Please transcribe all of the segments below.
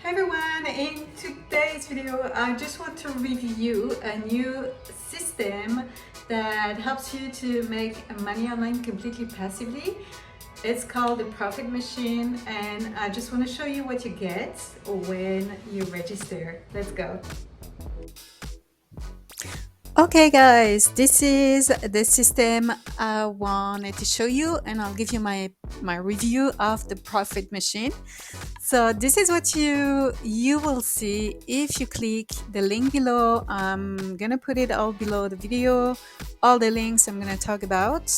Hi everyone, in today's video I just want to review a new system that helps you to make money online completely passively. It's called the Profit Machine and I just want to show you what you get when you register. Let's go. Okay guys, this is the system I wanted to show you and I'll give you my review of the Profit Machine. So this is what you will see if you click the link below. I'm gonna put it all below the video, all the links I'm gonna talk about.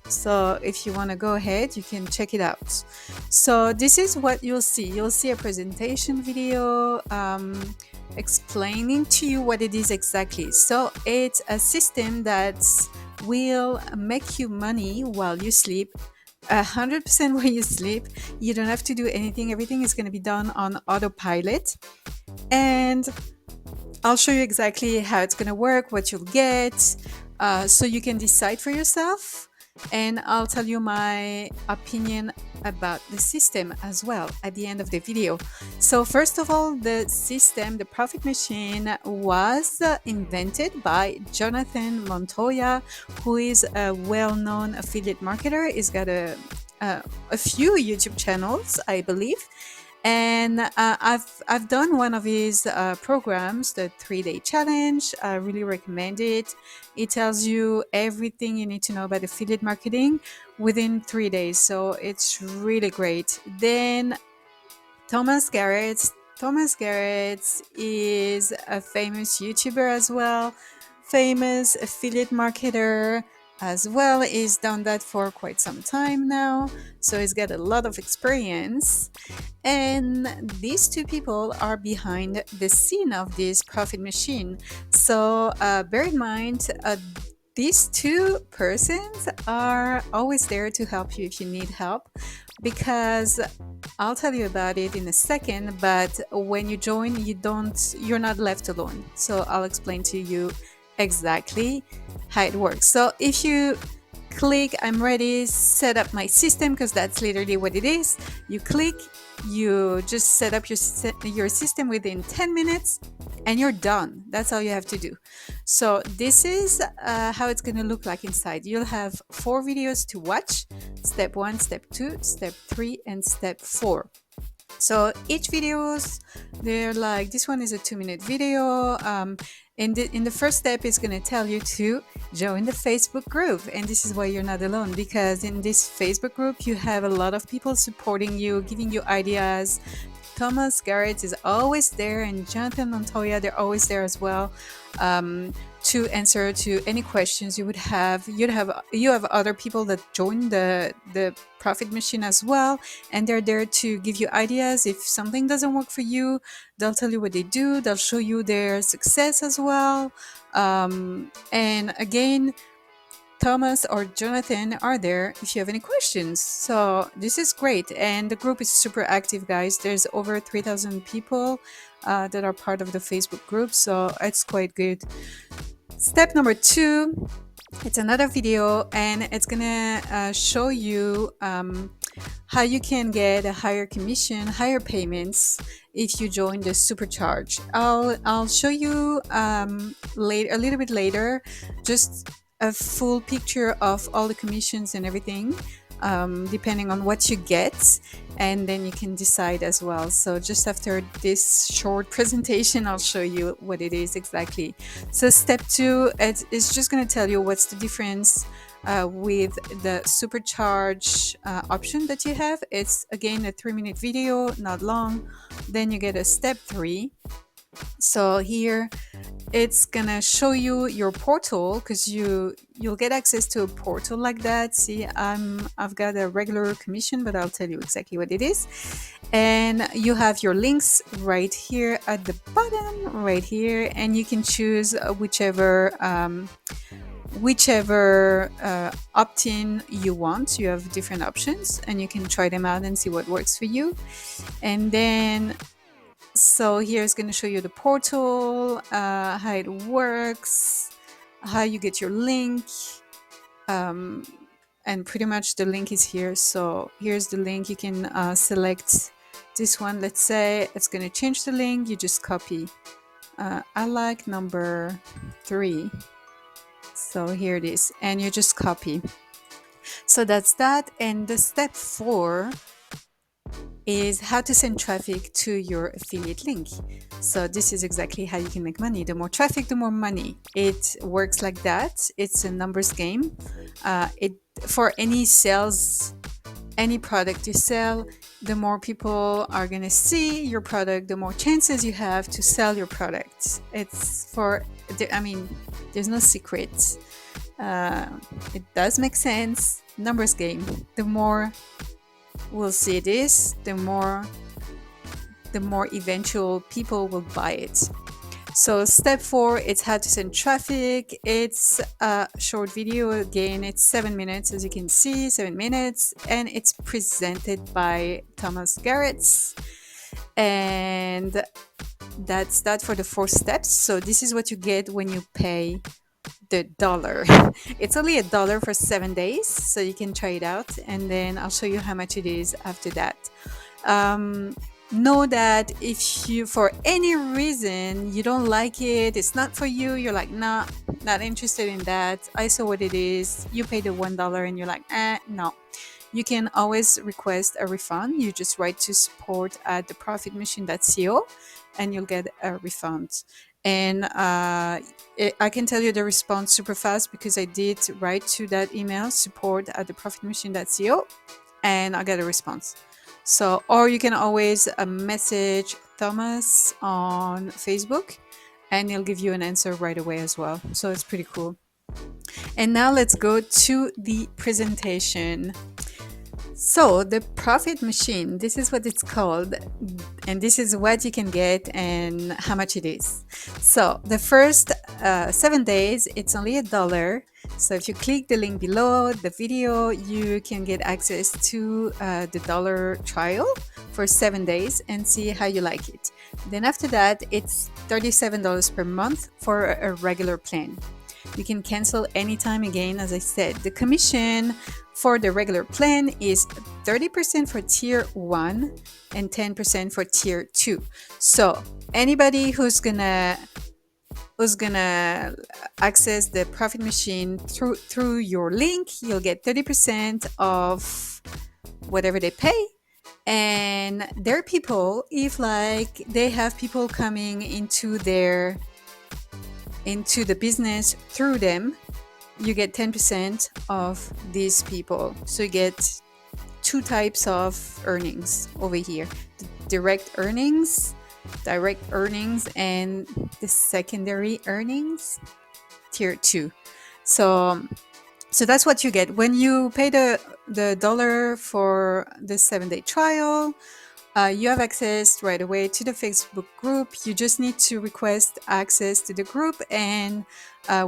So if you want to go ahead, you can check it out. So this is what you'll see. You'll see a presentation video explaining to you what it is exactly. So it's a system that will make you money while you sleep. 100% while you sleep. You don't have to do anything. Everything is going to be done on autopilot. And I'll show you exactly how it's going to work, what you'll get, so you can decide for yourself. And I'll tell you my opinion about the system as well at the end of the video. So first of all, the system, the Profit Machine, was invented by Jonathan Montoya, who is a well-known affiliate marketer. He's got a few YouTube channels, I believe. And I've done one of his programs, the 3-day challenge. I really recommend it. It tells you everything you need to know about affiliate marketing within 3 days. So it's really great. Then Thomas Garetz. Thomas Garetz is a famous YouTuber as well, famous affiliate marketer as well. He's done that for quite some time now, so he's got a lot of experience. And these two people are behind the scene of this Profit Machine. So bear in mind, these two persons are always there to help you if you need help, because I'll tell you about it in a second, but when you join, you're not left alone. So I'll explain to you exactly how it works. So if you click I'm ready, set up my system, because that's literally what it is. You click, you just set up your system within 10 minutes and you're done. That's all you have to do. So this is how it's going to look like inside. You'll have 4 videos to watch: step 1, step 2, step 3, and step 4. So each videos, they're like, this one is a 2-minute video. In the first step, it's going to tell you to join the Facebook group. And this is why you're not alone, because in this Facebook group, you have a lot of people supporting you, giving you ideas. Thomas Garetz is always there, and Jonathan Montoya, they're always there as well, to answer to any questions you would have. You have other people that join the Profit Machine as well, and they're there to give you ideas. If something doesn't work for you, they'll tell you what they do. They'll show you their success as well. And again, Thomas or Jonathan are there if you have any questions. So this is great. And the group is super active, guys. There's over 3,000 people that are part of the Facebook group. So it's quite good. Step number 2, it's another video, and it's gonna show you how you can get a higher commission, higher payments if you join the supercharge. I'll show you a little bit later, just a full picture of all the commissions and everything, depending on what you get, and then you can decide as well. So just after this short presentation, I'll show you what it is exactly. So step 2, it's just going to tell you what's the difference with the supercharge option that you have. It's again a 3-minute video, not long. Then you get a step 3. So here it's gonna show you your portal, because you'll get access to a portal like that. See, I've got a regular commission, but I'll tell you exactly what it is. And you have your links right here at the bottom, right here, and you can choose whichever opt-in you want. You have different options, and you can try them out and see what works for you. And then so here is going to show you the portal, how it works, how you get your link, and pretty much the link is here. So here's the link. You can select this one, let's say it's going to change the link. You just copy. I like number 3. So here it is. And you just copy. So that's that. And the step 4 is how to send traffic to your affiliate link. So this is exactly how you can make money. The more traffic, the more money. It works like that. It's a numbers game. It for any sales, any product you sell, the more people are going to see your product, the more chances you have to sell your product. It's for, I mean, there's no secret. It does make sense. Numbers game. The more we'll see this, the more eventual people will buy it. So step 4, it's how to send traffic. It's a short video. Again, it's 7 minutes, as you can see, 7 minutes, and it's presented by Thomas Garetz. And that's that for the 4 steps. So this is what you get when you pay the dollar. It's only $1 for 7 days, so you can try it out, and then I'll show you how much it is after that. Know that if you, for any reason, you don't like it, it's not for you, you're like, nah, not interested in that, I saw what it is, you pay the $1 and you're like, no. You can always request a refund. You just write to support at theprofitmachine.co and you'll get a refund. And I can tell you the response super fast because I did write to that email, support at theprofitmachine.co, and I got a response. So, or you can always message Thomas on Facebook and he'll give you an answer right away as well. So it's pretty cool. And now let's go to the presentation. So the profit machine, this is what it's called, and this is what you can get and how much it is. So the first 7 days, it's only $1. So if you click the link below the video, you can get access to the dollar trial for 7 days and see how you like it. Then after that, it's $37 per month for a regular plan. You can cancel anytime. Again, as I said, the commission for the regular plan is 30% for tier 1 and 10% for tier 2. So anybody who's gonna access the profit machine through your link, you'll get 30% of whatever they pay. And there are people, if like they have people coming into the business through them, you get 10% of these people. So you get 2 types of earnings over here: the direct earnings, and the secondary earnings, tier 2. So that's what you get when you pay the dollar for the 7-day trial. You have access right away to the Facebook group. You just need to request access to the group, and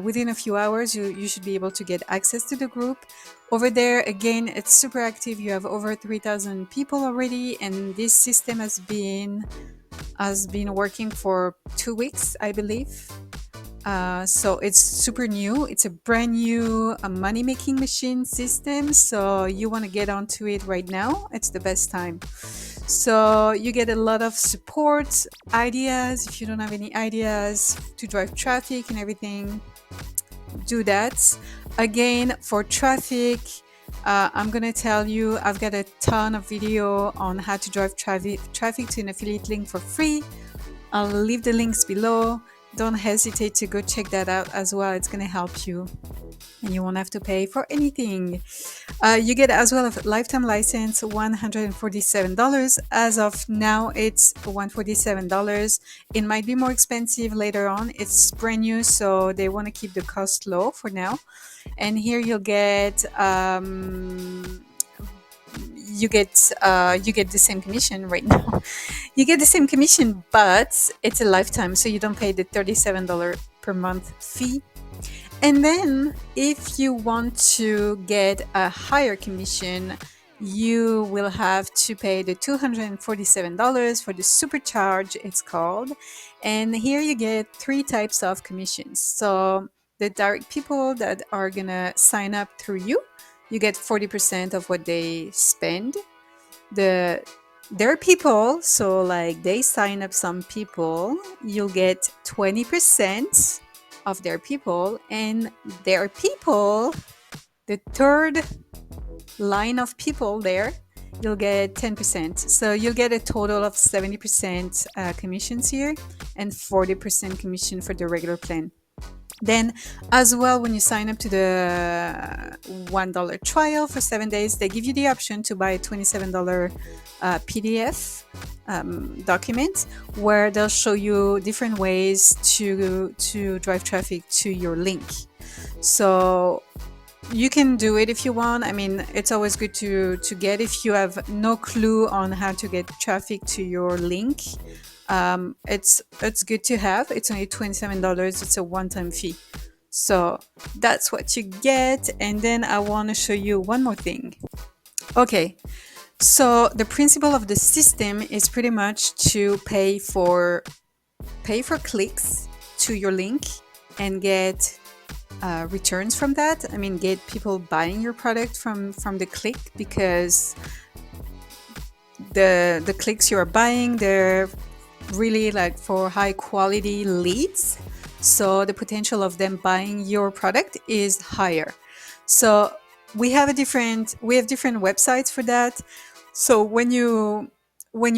within a few hours, you should be able to get access to the group. Over there, again, it's super active. You have over 3,000 people already, and this system has been working for 2 weeks, I believe. So it's super new. It's a brand new money-making machine system. So you want to get onto it right now. It's the best time. So you get a lot of support, ideas. If you don't have any ideas to drive traffic and everything, do that. Again, for traffic, I'm going to tell you, I've got a ton of video on how to drive traffic to an affiliate link for free. I'll leave the links below. Don't hesitate to go check that out as well. It's going to help you and you won't have to pay for anything. You get as well a lifetime license, $147. As of now, it's $147. It might be more expensive later on. It's brand new, so they want to keep the cost low for now. And here you'll get you get the same commission right now. You get the same commission, but it's a lifetime, so you don't pay the $37 per month fee. And then if you want to get a higher commission, you will have to pay the $247 for the supercharge, it's called. And here you get 3 types of commissions. So the direct people that are gonna sign up through you, you get 40% of what they spend. The Their people, so like they sign up some people, you'll get 20% of their people, and their people, the third line of people there, you'll get 10%. So you'll get a total of 70% commissions here and 40% commission for the regular plan. Then, as well, when you sign up to the $1 trial for 7 days, they give you the option to buy a $27 PDF document where they'll show you different ways to drive traffic to your link. So you can do it if you want. I mean, it's always good to get if you have no clue on how to get traffic to your link. It's good to have. It's only $27. It's a one-time fee. So that's what you get. And then I want to show you one more thing. Okay. So the principle of the system is pretty much to pay for clicks to your link and get returns from that. I mean, get people buying your product from the click, because the clicks you are buying, they're really like for high quality leads, so the potential of them buying your product is higher. So we have different websites for that. So when you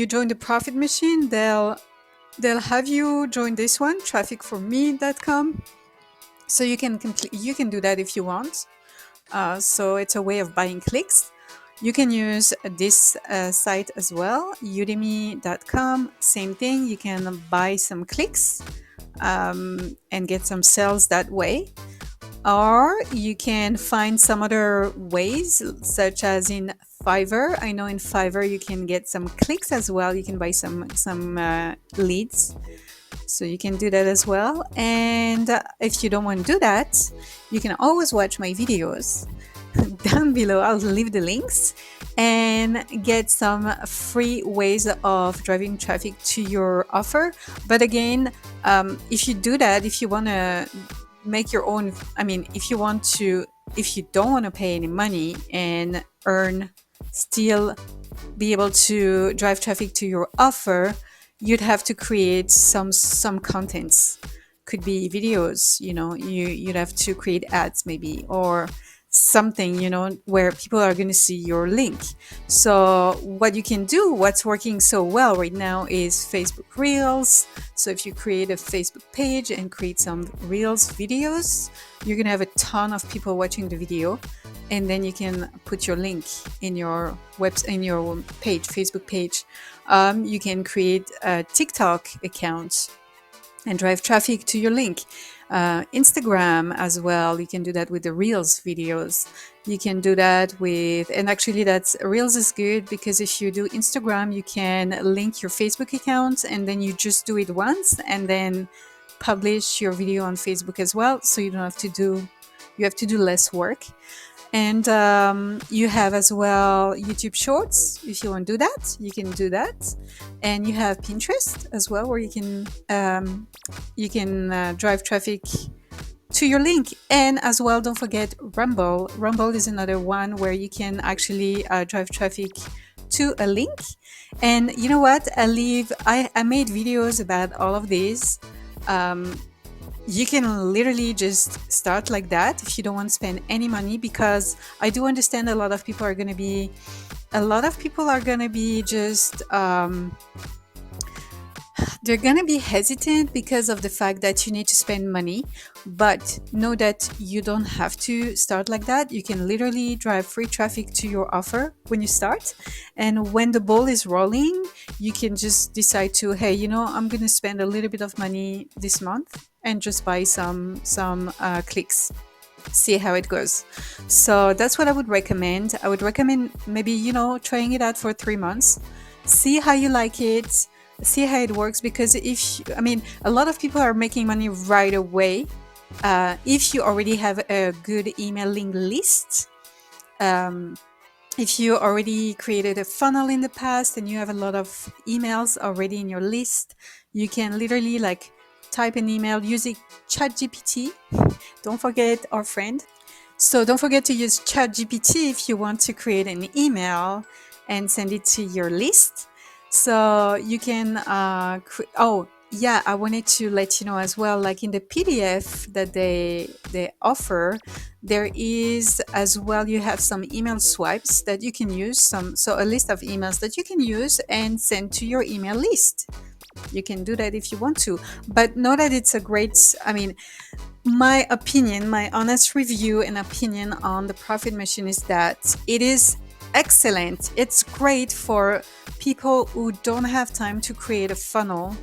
join the profit machine, they'll have you join this one, trafficforme.com. So you can do that if you want. So it's a way of buying clicks. You can use this site as well, udemy.com. Same thing. You can buy some clicks and get some sales that way. Or you can find some other ways, such as in Fiverr. I know in Fiverr you can get some clicks as well. You can buy some leads. So you can do that as well. And if you don't want to do that, you can always watch my videos. Down below, I'll leave the links and get some free ways of driving traffic to your offer. But again, if you do that, if you want to make your own, I mean, if you don't want to pay any money and still be able to drive traffic to your offer, you'd have to create some contents. Could be videos, you'd have to create ads maybe, or something, where people are going to see your link. So what you can do, what's working so well right now, is Facebook Reels. So if you create a Facebook page and create some Reels videos, you're going to have a ton of people watching the video, and then you can put your link in your page, Facebook page. You can create a TikTok account and drive traffic to your link. Instagram as well, you can do that with the Reels videos. You can do that with, and actually Reels is good, because if you do Instagram, you can link your Facebook account and then you just do it once and then publish your video on Facebook as well. So you have to do less work. And you have as well YouTube Shorts. If you want to do that, you can do that. And you have Pinterest as well, where you can drive traffic to your link. And as well, don't forget Rumble. Rumble is another one where you can actually drive traffic to a link. And you know what? I made videos about all of these. You can literally just start like that if you don't want to spend any money, because I do understand a lot of people are going to be just they're going to be hesitant because of the fact that you need to spend money. But know that you don't have to start like that. You can literally drive free traffic to your offer when you start. And when the ball is rolling, you can just decide to, hey, I'm going to spend a little bit of money this month and just buy some clicks. See how it goes. So that's what I would recommend. I would recommend maybe, trying it out for 3 months. See how you like it. See how it works, because a lot of people are making money right away. If you already have a good emailing list, if you already created a funnel in the past and you have a lot of emails already in your list, you can literally type an email using ChatGPT. Don't forget our friend. So don't forget to use ChatGPT if you want to create an email and send it to your list. So you can, oh yeah, I wanted to let you know as well, like in the PDF that they offer, there is as well, you have some email swipes that you can use, so a list of emails that you can use and send to your email list. You can do that if you want to, but know that it's a great, I mean, my opinion, my honest review and opinion on the Profit Machine is that it is excellent. It's great for people who don't have time to create a funnel,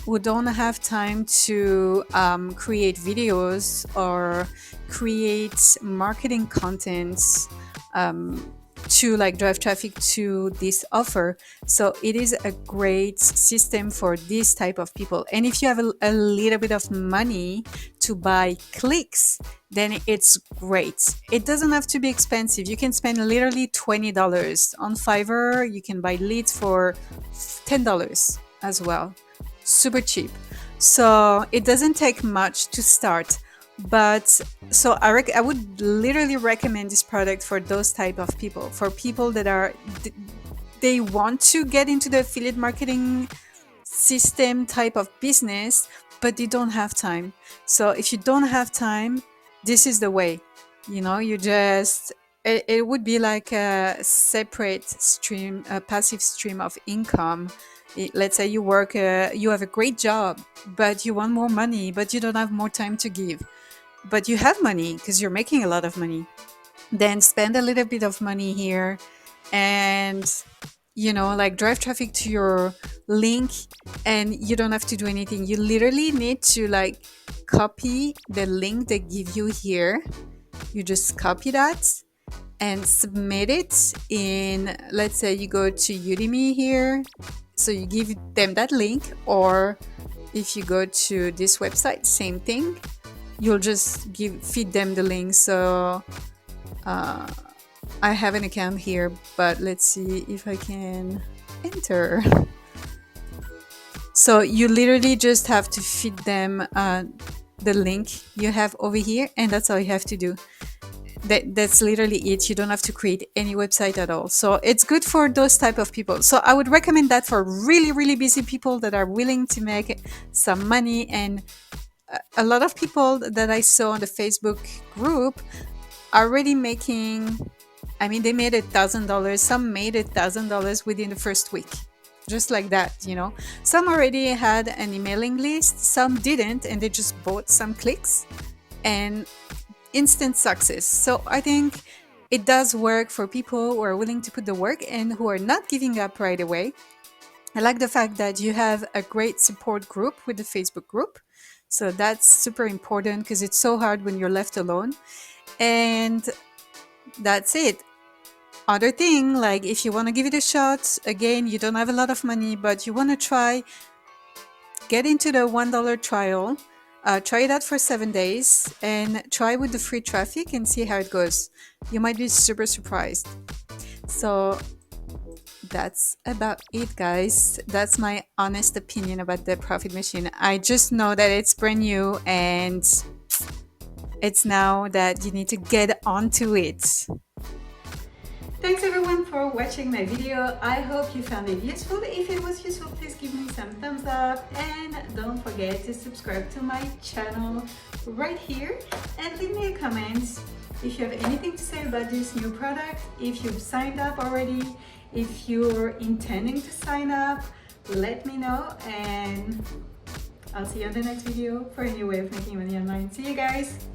who don't have time to create videos or create marketing content, to like drive traffic to this offer. So it is a great system for this type of people. And if you have a little bit of money to buy clicks, then it's great. It doesn't have to be expensive. You can spend literally $20 on Fiverr. You can buy leads for $10 as well. Super cheap. So it doesn't take much to start. But so I would literally recommend this product for those type of people, for people that are they want to get into the affiliate marketing system type of business, but they don't have time. So if you don't have time, this is the way. You know, you just it would be like a separate stream, a passive stream of income. Let's say you work, you have a great job, but you want more money, but you don't have more time to give. But you have money because you're making a lot of money. Then spend a little bit of money here and, you know, like drive traffic to your link, and you don't have to do anything. You literally need to like copy the link they give you here. You just copy that and submit it in, let's say you go to Udemy here. So you give them that link, or if you go to this website, same thing. You'll just feed them the link. So I have an account here, but let's see if I can enter. So you literally just have to feed them the link you have over here, and that's all you have to do. That's literally it. You don't have to create any website at all. So it's good for those type of people. So I would recommend that for really, really busy people that are willing to make some money. And a lot of people that I saw on the Facebook group are already making, I mean, they made $1,000. Some made $1,000 within the first week. Just like that, you know. Some already had an emailing list, some didn't, and they just bought some clicks and instant success. So I think it does work for people who are willing to put the work and who are not giving up right away. I like the fact that you have a great support group with the Facebook group. So that's super important because it's so hard when you're left alone. And that's it. Other thing, like if you want to give it a shot, again, you don't have a lot of money, but you want to try, get into the $1 trial, try it out for 7 days and try with the free traffic and see how it goes. You might be super surprised. So that's about it, guys. That's my honest opinion about the Profit Machine. I just know that it's brand new and it's now that you need to get onto it. Thanks everyone for watching my video. I hope you found it useful. If it was useful, please give me some thumbs up and don't forget to subscribe to my channel right here and leave me a comment if you have anything to say about this new product, if you've signed up already, if you're intending to sign up, let me know, and I'll see you on the next video for a new way of making money online. See you guys!